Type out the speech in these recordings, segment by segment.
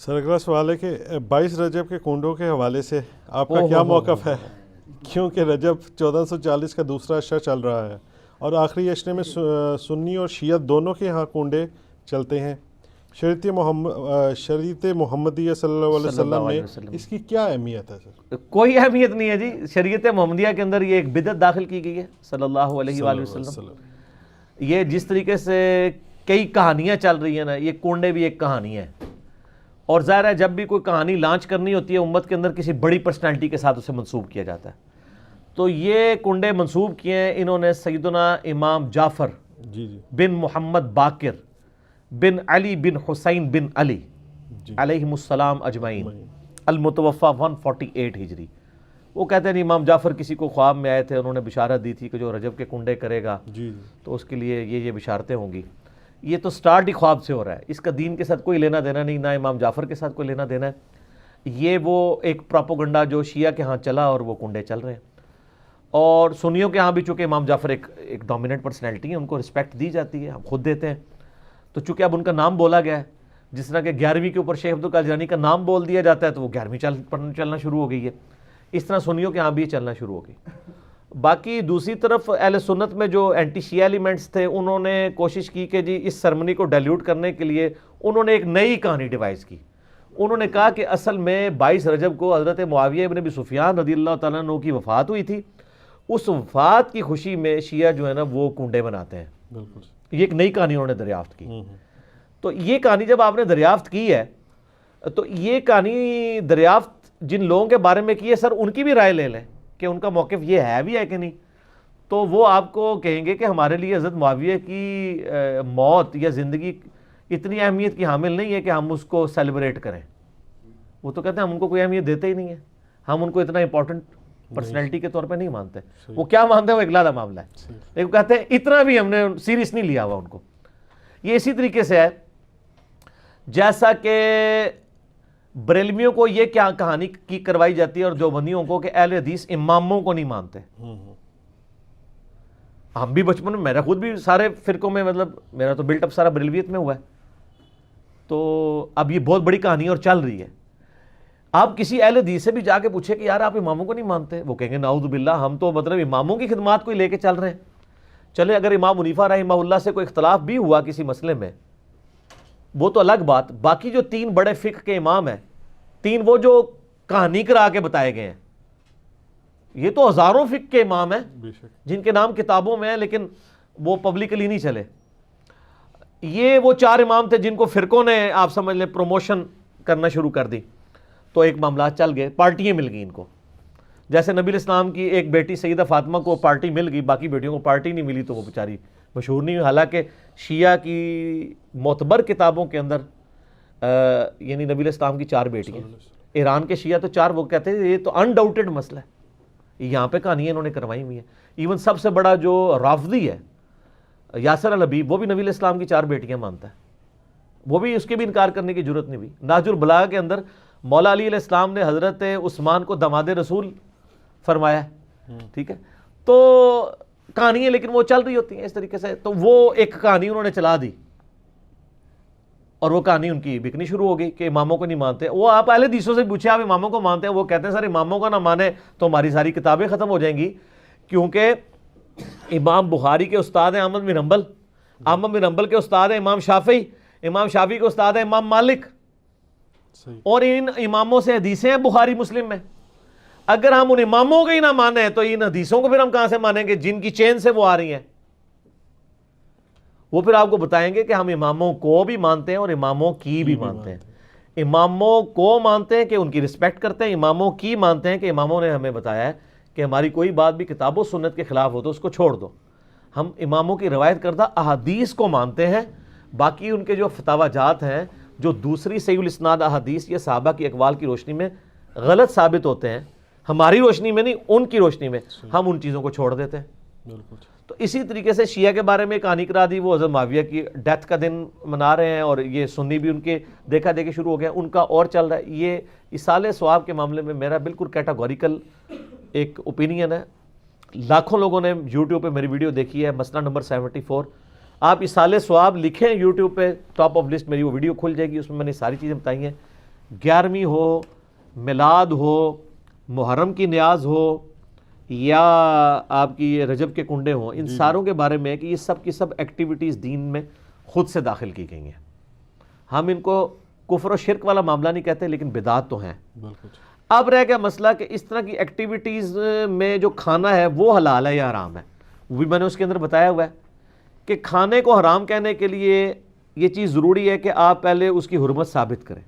سر اگلا سوال ہے کہ 22 رجب کے کنڈوں کے حوالے سے آپ کا کیا موقف ہے؟ کیونکہ رجب 1440 کا دوسرا عشرہ چل رہا ہے اور آخری عشرے میں سنی اور شیعہ دونوں کے ہاں کنڈے چلتے ہیں۔ شریعت محمدیہ صلی اللہ علیہ وسلم میں اس کی کیا اہمیت ہے سر؟ کوئی اہمیت نہیں ہے جی، شریعت محمدیہ کے اندر یہ ایک بدعت داخل کی گئی ہے صلی اللہ علیہ وآلہ وسلم۔ یہ جس طریقے سے کئی کہانیاں چل رہی ہیں نا، یہ کنڈے بھی ایک کہانی ہے، اور ظاہر ہے جب بھی کوئی کہانی لانچ کرنی ہوتی ہے امت کے اندر کسی بڑی پرسنالٹی کے ساتھ اسے منسوب کیا جاتا ہے، تو یہ کنڈے منسوب کیے ہیں انہوں نے سیدنا امام جعفر بن محمد باقر بن علی بن حسین بن علی علیہم السلام اجمعین، المتوفہ 148 ہجری۔ وہ کہتے ہیں امام جعفر کسی کو خواب میں آئے تھے، انہوں نے بشارت دی تھی کہ جو رجب کے کنڈے کرے گا تو اس کے لیے یہ بشارتیں ہوں گی۔ یہ تو سٹارٹ ہی خواب سے ہو رہا ہے، اس کا دین کے ساتھ کوئی لینا دینا نہیں، نہ امام جعفر کے ساتھ کوئی لینا دینا ہے۔ یہ وہ ایک پراپوگنڈا جو شیعہ کے ہاں چلا اور وہ کنڈے چل رہے ہیں، اور سنیوں کے ہاں بھی چونکہ امام جعفر ایک ڈومیننٹ پرسنالٹی ہے، ان کو رسپیکٹ دی جاتی ہے، ہم خود دیتے ہیں، تو چونکہ اب ان کا نام بولا گیا ہے، جس طرح کہ 11ویں کے اوپر شیخ عبدالقادر جیلانی کا نام بول دیا جاتا ہے تو وہ 11ویں چلنا شروع ہو گئی ہے، اس طرح سنیوں کے ہاں بھی چلنا شروع ہو گئی۔ باقی دوسری طرف اہل سنت میں جو اینٹی شیعہ ایلیمنٹس تھے انہوں نے کوشش کی کہ جی اس سرمنی کو ڈیلیوٹ کرنے کے لیے انہوں نے ایک نئی کہانی ڈیوائز کی۔ انہوں نے کہا کہ اصل میں 22 رجب کو حضرت معاویہ ابن ابی سفیان رضی اللہ تعالیٰ عنہ کی وفات ہوئی تھی، اس وفات کی خوشی میں شیعہ جو ہے نا وہ کنڈے بناتے ہیں۔ یہ ایک نئی کہانی انہوں نے دریافت کی۔ تو یہ کہانی جب آپ نے دریافت کی ہے تو یہ کہانی دریافت جن لوگوں کے بارے میں کی ہے سر ان کی بھی رائے لے لیں کہ ان کا موقف یہ ہے بھی ہے کہ نہیں، تو وہ آپ کو کہیں گے کہ ہمارے لیے حضرت معاویہ کی موت یا زندگی اتنی اہمیت کی حامل نہیں ہے کہ ہم اس کو سیلیبریٹ کریں۔ وہ تو کہتے ہیں ہم ان کو کوئی اہمیت دیتے ہی نہیں ہے، ہم ان کو اتنا امپورٹنٹ پرسنالٹی کے طور پہ نہیں مانتے۔ وہ کیا مانتے ہیں وہ ایک علیحدہ معاملہ ہے، لیکن کہتے ہیں اتنا بھی ہم نے سیریس نہیں لیا ہوا ان کو۔ یہ اسی طریقے سے ہے جیسا کہ بریلویوں کو یہ کیا کہانی کی کروائی جاتی ہے اور دیوبندیوں کو کہ اہل حدیث اماموں کو نہیں مانتے۔ ہم بھی بچپن میں، میرا خود بھی سارے فرقوں میں، مطلب میرا تو بلٹ اپ سارا بریلویت میں ہوا ہے، تو اب یہ بہت بڑی کہانی اور چل رہی ہے۔ آپ کسی اہل حدیث سے بھی جا کے پوچھے کہ یار آپ اماموں کو نہیں مانتے، وہ کہیں گے نعوذ باللہ ہم تو مطلب اماموں کی خدمات کو لے کے چل رہے ہیں۔ چلے اگر امام حنیفہ رحمہ اللہ سے کوئی اختلاف بھی ہوا کسی مسئلے میں وہ تو الگ بات، باقی جو 3 بڑے فقہ کے امام ہیں، 3 وہ جو کہانی کرا کے بتائے گئے ہیں، یہ تو ہزاروں فقہ کے امام ہیں جن کے نام کتابوں میں ہیں لیکن وہ پبلکلی نہیں چلے۔ یہ وہ 4 امام تھے جن کو فرقوں نے آپ سمجھ لیں پروموشن کرنا شروع کر دی، تو ایک معاملات چل گئے، پارٹیاں مل گئی ان کو۔ جیسے نبی الاسلام کی ایک بیٹی سیدہ فاطمہ کو پارٹی مل گئی، باقی بیٹیوں کو پارٹی نہیں ملی تو وہ بیچاری مشہور نہیں ہوئی، حالانکہ شیعہ کی معتبر کتابوں کے اندر یعنی نبی الاسلام کی 4 بیٹیاں، ایران کے شیعہ تو 4، وہ کہتے ہیں یہ تو انڈاؤٹڈ مسئلہ ہے، یہاں پہ کہانیاں انہوں نے کروائی ہوئی ہیں۔ ایون سب سے بڑا جو رافضی ہے یاسر الحبیب، وہ بھی نبی الاسلام کی 4 بیٹیاں مانتا ہے، وہ بھی اس کے بھی انکار کرنے کی ضرورت نہیں ہوئی۔ نہج البلاغہ کے اندر مولا علی علیہ السلام نے حضرت عثمان کو داماد رسول فرمایا ہے، ٹھیک ہے، تو کہانیاں لیکن وہ چل رہی ہوتی ہیں اس طریقے سے۔ تو وہ ایک کہانی انہوں نے چلا دی اور وہ کہانی ان کی بکنی شروع ہو گئی کہ اماموں کو نہیں مانتے۔ وہ آپ اہل حدیثوں سے پوچھے آپ اماموں کو مانتے ہیں، وہ کہتے ہیں سر اماموں کا نہ مانے تو ہماری ساری کتابیں ختم ہو جائیں گی، کیونکہ امام بخاری کے استاد ہیں احمد بن حنبل، احمد بن حنبل کے استاد ہیں امام شافعی، امام شافعی کے استاد ہیں امام مالک، اور ان اماموں سے حدیثیں ہیں بخاری مسلم میں۔ اگر ہم ان اماموں کو ہی نہ مانیں تو ان حدیثوں کو پھر ہم کہاں سے مانیں گے جن کی چین سے وہ آ رہی ہیں؟ وہ پھر آپ کو بتائیں گے کہ ہم اماموں کو بھی مانتے ہیں اور اماموں کی بھی مانتے ہیں۔ اماموں کو مانتے ہیں کہ ان کی رسپیکٹ کرتے ہیں، اماموں کی مانتے ہیں کہ اماموں نے ہمیں بتایا ہے کہ ہماری کوئی بات بھی کتاب و سنت کے خلاف ہو تو اس کو چھوڑ دو۔ ہم اماموں کی روایت کردہ احادیث کو مانتے ہیں، باقی ان کے جو فتاوی جات ہیں جو دوسری صحیح الاسناد احادیث یا صحابہ کی اقوال کی روشنی میں غلط ثابت ہوتے ہیں، ہماری روشنی میں نہیں ان کی روشنی میں، ہم ان چیزوں کو چھوڑ دیتے ہیں۔ تو اسی طریقے سے شیعہ کے بارے میں کہانی کرا دی، وہ حضرت معاویہ کی ڈیتھ کا دن منا رہے ہیں، اور یہ سنی بھی ان کے دیکھا دیکھے شروع ہو گئے، ان کا اور چل رہا ہے۔ یہ اصالہ ثواب کے معاملے میں میرا بالکل کیٹاگوریکل ایک اوپینین ہے۔ لاکھوں لوگوں نے یوٹیوب پہ میری ویڈیو دیکھی ہے، مسئلہ نمبر 74۔ آپ اصالہ ثواب لکھیں یوٹیوب پہ، ٹاپ آف لسٹ میری وہ ویڈیو کھل جائے گی، اس میں نے ساری چیزیں بتائی ہیں 11ویں ہو، میلاد ہو، محرم کی نیاز ہو، یا آپ کی یہ رجب کے کنڈے ہوں، ان ساروں کے بارے میں کہ یہ سب کی سب ایکٹیویٹیز دین میں خود سے داخل کی گئی ہیں. ہم ان کو کفر و شرک والا معاملہ نہیں کہتے، لیکن بدعات تو ہیں. بالکل. اب رہ گیا مسئلہ کہ اس طرح کی ایکٹیویٹیز میں جو کھانا ہے وہ حلال ہے یا حرام ہے. وہ بھی میں نے اس کے اندر بتایا ہوا ہے کہ کھانے کو حرام کہنے کے لیے یہ چیز ضروری ہے کہ آپ پہلے اس کی حرمت ثابت کریں.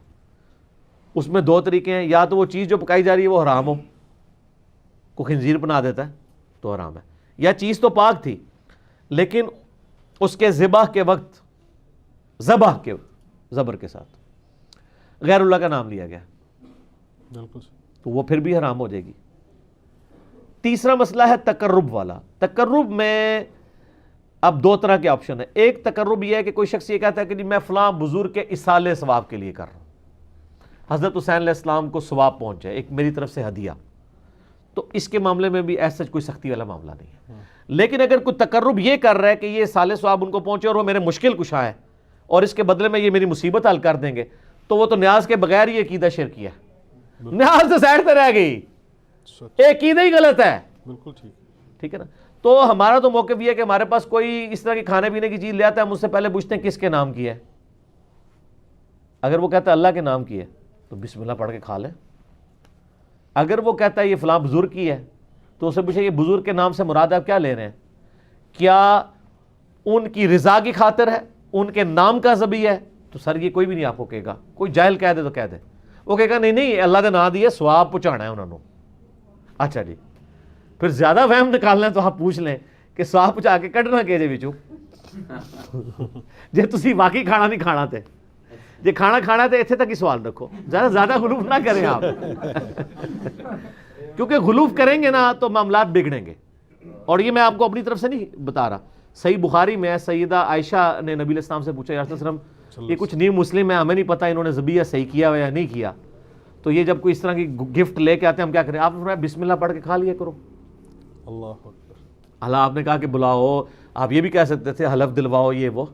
اس میں دو طریقے ہیں، یا تو وہ چیز جو پکائی جا رہی ہے وہ حرام ہو، کوئی خنزیر بنا دیتا ہے تو حرام ہے، یا چیز تو پاک تھی لیکن اس کے ذبح کے وقت ذبح کے زبر کے ساتھ غیر اللہ کا نام لیا گیا بالکل، تو وہ پھر بھی حرام ہو جائے گی. تیسرا مسئلہ ہے تقرب والا. تقرب میں اب دو طرح کے آپشن ہیں. ایک تقرب یہ ہے کہ کوئی شخص یہ کہتا ہے کہ جی میں فلاں بزرگ کے اصالے ثواب کے لیے کر رہا ہوں، حضرت حسین علیہ السلام کو ثواب پہنچ جائے، ایک میری طرف سے ہدیہ. تو اس کے معاملے میں بھی ایسا کوئی سختی والا معاملہ نہیں ہے. لیکن اگر کوئی تقرب یہ کر رہا ہے کہ یہ اصالے ثواب ان کو پہنچے اور وہ میرے مشکل کشا ہے اور اس کے بدلے میں یہ میری مصیبت حل کر دیں گے، تو وہ تو نیاز کے بغیر ہی عقیدہ شرکی ہے. نیاز تو سائڈ پہ رہ گئی، عقیدہ ہی غلط ہے. بالکل ٹھیک ہے نا. تو ہمارا تو موقف یہ ہے کہ ہمارے پاس کوئی اس طرح کی کھانے پینے کی چیز لے آتا ہے، ہم اس سے پہلے پوچھتے ہیں کس کے نام کی ہے. اگر وہ کہتا ہے اللہ کے نام کی ہے تو بسم اللہ پڑھ کے کھا لیں. اگر وہ کہتا ہے یہ فلاں بزرگ کی ہے تو اسے پوچھے یہ بزرگ کے نام سے مراد آپ کیا لے رہے ہیں؟ کیا ان کی رضا کی خاطر ہے، ان کے نام کا ذبیح ہے؟ تو سر یہ کوئی بھی نہیں آپ کو کہے گا. کوئی جاہل کہہ دے تو کہہ دے، وہ کہے گا نہیں اللہ کا نام دیا ثواب پہنچانا ہے انہوں نے. اچھا جی، پھر زیادہ وہم نکالنا ہے تو آپ پوچھ لیں کہ ثواب پہنچا کے کڈنا کہ وچوں جے تسی واقعی کھانا نہیں کھانا تے جے کھانا کھانا تے اتنے تک ہی سوال رکھو، زیادہ غلوف نہ کریں آپ کیونکہ غلوف کریں گے نا تو معاملات بگڑیں گے. اور یہ میں آپ کو اپنی طرف سے نہیں بتا رہا. صحیح بخاری میں سیدہ عائشہ نے نبی علیہ السلام سے پوچھا یا رسول اللہ علیہ وسلم یہ کچھ نیو مسلم ہے، ہمیں نہیں پتا انہوں نے ذبیحہ صحیح کیا ہوا یا نہیں کیا، تو یہ جب کوئی اس طرح کی گفٹ لے کے آتے ہیں ہم کیا کریں؟ آپ نے فرمایا بسم اللہ پڑھ کے کھا لیا کرو. اللہ اکبر. اللہ آپ نے کہا کہ بلاؤ، آپ یہ بھی کہہ سکتے تھے حلف دلواؤ، یہ وہ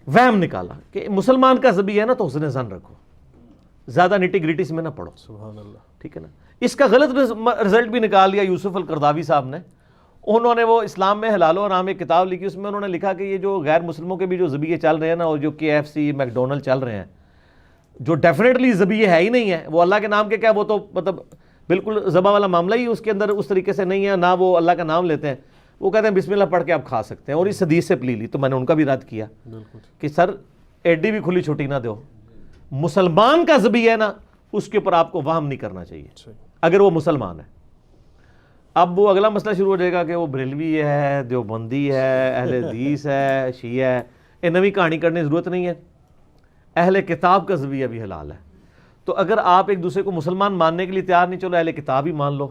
وہم نکالا کہ مسلمان کا ذبیحہ ہے نا تو حسن ظن رکھو، زیادہ نٹی گریٹی میں نہ پڑھو. سبحان اللہ. ٹھیک ہے نا. اس کا غلط رزلٹ بھی نکال لیا یوسف القرداوی صاحب نے. انہوں نے وہ اسلام میں حلال و حرام ایک کتاب لکھی، اس میں انہوں نے لکھا کہ یہ جو غیر مسلموں کے بھی جو ذبیحے چل رہے ہیں نا، اور جو KFC میکڈونلڈ چل رہے ہیں، جو ڈیفینیٹلی ذبیحے ہے ہی نہیں ہے، وہ اللہ کے نام کے کیا، وہ تو مطلب بالکل ذبح والا معاملہ ہی اس کے اندر اس طریقے سے نہیں ہے، نہ وہ اللہ کا نام لیتے ہیں. وہ کہتے ہیں بسم اللہ پڑھ کے آپ کھا سکتے ہیں، اور اس حدیث سے پلی لی. تو میں نے ان کا بھی رد کیا کہ سر ایڈی بھی کھلی چھٹی نہ دو. مسلمان کا ذبیحہ ہے نا اس کے اوپر آپ کو وہم نہیں کرنا چاہیے اگر وہ مسلمان ہے. اب وہ اگلا مسئلہ شروع ہو جائے گا کہ وہ بریلوی ہے، دیوبندی ہے، اہل حدیث ہے، شیعہ ہے. یہ نئی کہانی کرنے کی ضرورت نہیں ہے. اہل کتاب کا ذبیحہ بھی حلال ہے. تو اگر آپ ایک دوسرے کو مسلمان ماننے کے لیے تیار نہیں، چلو اہل کتاب ہی مان لو.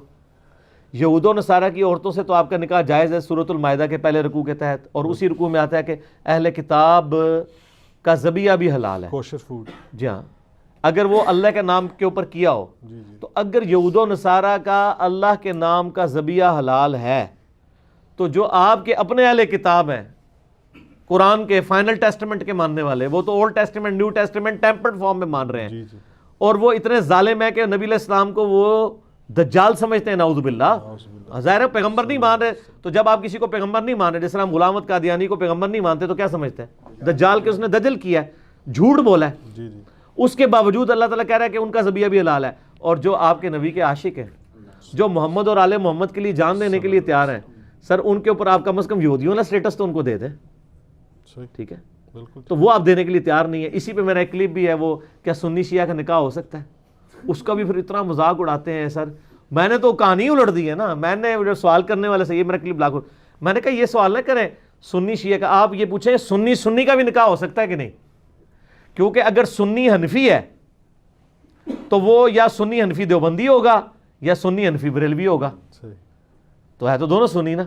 یہود و نصارہ کی عورتوں سے تو آپ کا نکاح جائز ہے سورۃ المائدہ کے پہلے رکوع کے تحت، اور اسی رکوع میں آتا ہے کہ اہل کتاب کا ذبیحہ بھی حلال ہے، کوشر فوڈ. جی ہاں، اگر وہ اللہ کے نام کے اوپر کیا ہو. تو اگر یہود و نصارہ کا اللہ کے نام کا ذبیحہ حلال ہے تو جو آپ کے اپنے اہل کتاب ہیں، قرآن کے فائنل ٹیسٹمنٹ کے ماننے والے، وہ تو old testament new testament tempered form میں مان رہے ہیں، اور وہ اتنے ظالم ہیں کہ نبی علیہ السلام کو وہ دجال سمجھتے ہیں. نعوذ باللہ. ظاہر پیغمبر نہیں مان رہے، تو جب آپ کسی کو پیغمبر نہیں مان رہے، جس طرح ہم غلام احمد قادیانی کو پیغمبر نہیں مانتے، تو کیا سمجھتے ہیں؟ دجال کے اس نے دجل کیا ہے، جھوٹ بولا ہے. اس کے باوجود اللہ تعالیٰ کہہ رہا ہے کہ ان کا ذبیحہ بھی حلال ہے. اور جو آپ کے نبی کے عاشق ہیں، جو محمد اور آل محمد کے لیے جان دینے کے لیے تیار ہیں، سر ان کے اوپر آپ کم از کم یہودیوں والا سٹیٹس تو ان کو دے دیں. ٹھیک ہے، تو وہ آپ دینے کے لیے تیار نہیں ہے. اسی پہ میرا ایک کلپ بھی ہے، وہ کیا سنی شیعہ کا نکاح ہو سکتا ہے؟ اس کا بھی پھر اتنا مذاق اڑاتے ہیں. سر میں نے تو کہانی الٹ دی ہے نا. میں نے سوال کرنے والے سے یہ میرا کلپ لاکھ، میں نے کہا یہ سوال نہ کریں سنی شیعہ کا، آپ یہ پوچھیں سنی کا بھی نکاح ہو سکتا ہے کہ نہیں. کیونکہ اگر سنی حنفی ہے تو وہ یا سنی حنفی دیوبندی ہوگا یا سنی حنفی بریلوی ہوگا. تو ہے تو دونوں سنی نا.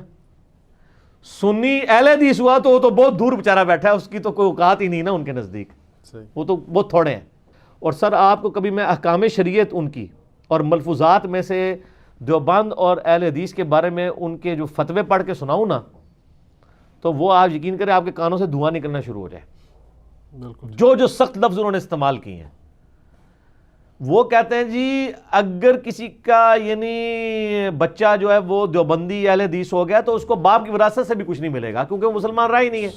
سنی اہل حدیث ہوا تو وہ تو بہت دور بیچارہ بیٹھا ہے، اس کی تو کوئی اوقات ہی نہیں نا ان کے نزدیک، وہ تو بہت تھوڑے ہیں. اور سر آپ کو کبھی میں احکام شریعت ان کی اور ملفوظات میں سے دیوبند اور اہل حدیث کے بارے میں ان کے جو فتوے پڑھ کے سناؤں نا، تو وہ آپ یقین کریں آپ کے کانوں سے دھواں نکلنا شروع ہو جائے. جو سخت لفظ انہوں نے استعمال کیے ہیں. وہ کہتے ہیں جی اگر کسی کا یعنی بچہ جو ہے وہ دیوبندی اہل حدیث ہو گیا تو اس کو باپ کی وراثت سے بھی کچھ نہیں ملے گا کیونکہ وہ مسلمان رہا ہی نہیں ہے.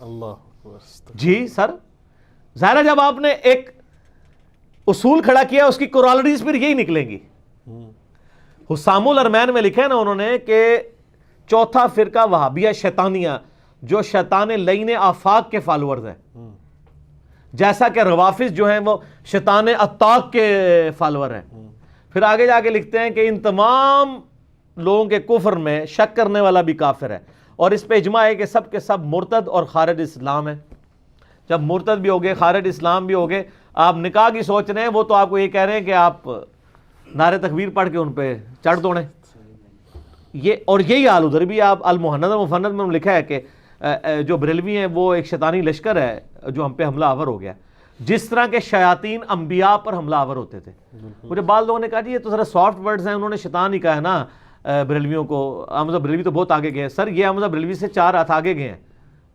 اللہ جی سر ظاہر ہے جب آپ نے ایک اصول کھڑا کیا اس کی کورالریز پھر یہی نکلیں گی. حسام الارمین میں لکھا ہے نا انہوں نے کہ چوتھا فرقہ وہابیہ شیطانیہ جو شیطان لعین آفاق کے فالورز ہیں، جیسا کہ روافظ جو ہیں وہ شیطان اطاق کے فالور ہیں. پھر آگے جا کے لکھتے ہیں کہ ان تمام لوگوں کے کفر میں شک کرنے والا بھی کافر ہے، اور اس پہ اجماع ہے کہ سب کے سب مرتد اور خارج اسلام ہیں. جب مرتد بھی ہوگے خارج اسلام بھی ہوگے، آپ نکاح کی سوچ رہے ہیں وہ تو آپ کو یہ کہہ رہے ہیں کہ آپ نعرے تکبیر پڑھ کے ان پہ چڑھ دوڑیں. یہ اور یہی حال ادھر بھی. آپ المحند المفند میں لکھا ہے کہ جو بریلوی ہیں وہ ایک شیطانی لشکر ہے جو ہم پہ حملہ آور ہو گیا، جس طرح کے شیاطین انبیاء پر حملہ آور ہوتے تھے. مجھے بعض لوگوں نے کہا جی یہ تو ذرا سافٹ ورڈز ہیں، انہوں نے شیطان ہی کہا ہے نا بریلویوں کو. احمد بریلوی تو بہت آگے گئے. سر یہ احمد بریلوی سے 4 ہاتھ آگے گئے ہیں،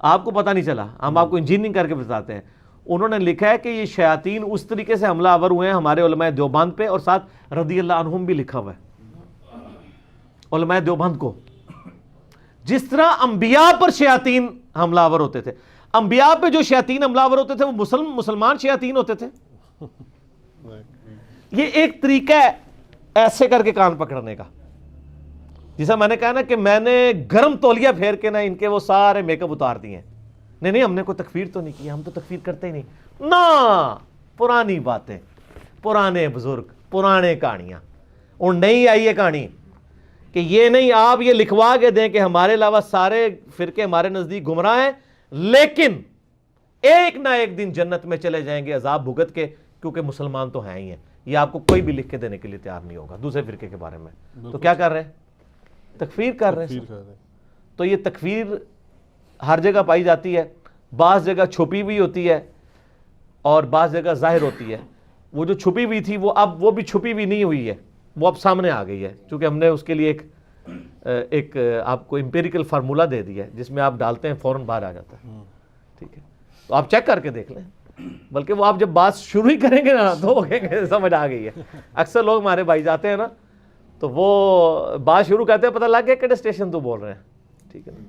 آپ کو پتہ نہیں چلا، ہم آپ کو انجینئرنگ کر کے بتاتے ہیں. انہوں نے لکھا ہے کہ یہ شیاطین اس طریقے سے حملہ آور ہوئے ہیں ہمارے علماء دیوبند پہ، اور ساتھ رضی اللہ عنہم بھی لکھا ہوا ہے علماء دیوبند کو. جس طرح انبیاء پر شیاطین حملہ آور ہوتے تھے، انبیاء پہ جو شیاطین حملہ آور ہوتے تھے وہ مسلمان شیاطین ہوتے تھے. یہ ایک طریقہ ہے ایسے کر کے کان پکڑنے کا، جیسا میں نے کہا نا کہ میں نے گرم تولیہ پھیر کے نا ان کے وہ سارے میک اپ اتار دیے ہیں. نہیں ہم نے کوئی تکفیر تو نہیں کی، ہم تو تکفیر کرتے ہی نہیں نا. پرانی باتیں، پرانے بزرگ، پرانے کہانیاں. اور نہیں آئی ہے کہانی کہ یہ نہیں آپ یہ لکھوا کے دیں کہ ہمارے علاوہ سارے فرقے ہمارے نزدیک گمراہ ہیں لیکن ایک نہ ایک دن جنت میں چلے جائیں گے عذاب بھگت کے کیونکہ مسلمان تو ہیں ہی ہیں. یہ آپ کو کوئی بھی لکھ کے دینے کے لیے تیار نہیں ہوگا دوسرے فرقے کے بارے میں. تو کیا کر رہے ہیں؟ تکفیر کر رہے ہیں. تو یہ تکفیر ہر جگہ پائی جاتی ہے، بعض جگہ چھپی ہوئی ہوتی ہے اور بعض جگہ ظاہر ہوتی ہے. وہ جو چھپی ہوئی تھی وہ بھی چھپی ہوئی نہیں ہوئی ہے، وہ اب سامنے آ گئی ہے چونکہ ہم نے اس کے لیے ایک آپ کو امپیریکل فارمولا دے دیا ہے جس میں آپ ڈالتے ہیں فوراً باہر آ جاتا ہے. ٹھیک ہے، تو آپ چیک کر کے دیکھ لیں. بلکہ وہ آپ جب بات شروع ہی کریں گے نا تو سمجھ آ گئی ہے. اکثر لوگ ہمارے بھائی جاتے ہیں نا تو وہ بات شروع کرتے ہیں پتہ لگ گیا کہڑے اسٹیشن تو بول رہے ہیں. ٹھیک ہے نا.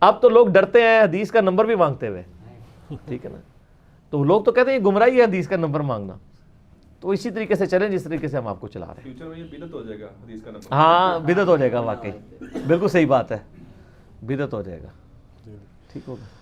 اب تو لوگ ڈرتے ہیں حدیث کا نمبر بھی مانگتے ہوئے. ٹھیک ہے نا. تو لوگ تو کہتے ہیں یہ گمراہی ہے حدیث کا نمبر مانگنا. تو اسی طریقے سے چلیں جس طریقے سے ہم آپ کو چلا رہے ہیں. فیوچر میں یہ بدعت ہو جائے گا حدیث کا نمبر. ہاں بدعت ہو جائے گا، واقعی بالکل صحیح بات ہے، بدعت ہو جائے گا. ٹھیک ہوگا.